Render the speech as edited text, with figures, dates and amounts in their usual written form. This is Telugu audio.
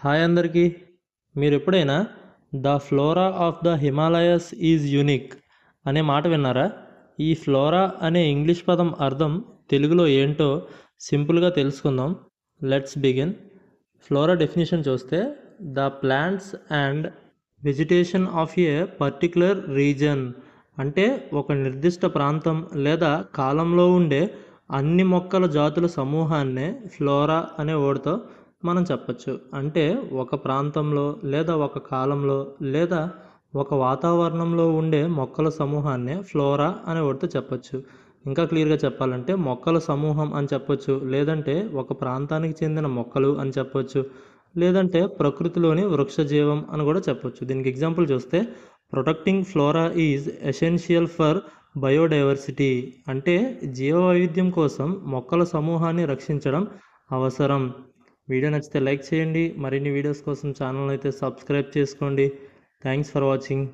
హాయ్ అందరికీ. మీరు ఎప్పుడైనా the flora of the Himalayas is unique అనే మాట విన్నారా? ఈ ఫ్లోరా అనే ఇంగ్లీష్ పదం అర్థం తెలుగులో ఏంటో సింపుల్గా తెలుసుకుందాం. Let's begin. ఫ్లోరా డెఫినేషన్ చూస్తే the plants and vegetation of A particular reason, అంటే ఒక నిర్దిష్ట ప్రాంతం లేదా కాలంలో ఉండే అన్ని మొక్కల జాతుల సమూహాన్నే ఫ్లోరా అనే వర్డ్తో మనం చెప్పచ్చు. అంటే ఒక ప్రాంతంలో లేదా ఒక కాలంలో లేదా ఒక వాతావరణంలో ఉండే మొక్కల సమూహాన్నే ఫ్లోరా అనే వర్డ్తో చెప్పచ్చు. ఇంకా క్లియర్గా చెప్పాలంటే మొక్కల సమూహం అని చెప్పొచ్చు, లేదంటే ఒక ప్రాంతానికి చెందిన మొక్కలు అని చెప్పొచ్చు, లేదంటే ప్రకృతిలోని వృక్షజీవం అని కూడా చెప్పొచ్చు. దీనికి ఎగ్జాంపుల్ చూస్తే protecting flora is essential for biodiversity, అంటే జీవవైవిధ్యం కోసం మొక్కల సమూహాన్ని రక్షించడం అవసరం. వీడియో నచ్చితే లైక్ చేయండి. మరిన్ని వీడియోస్ కోసం ఛానల్ అయితే సబ్స్క్రైబ్ చేసుకోండి. Thanks for watching.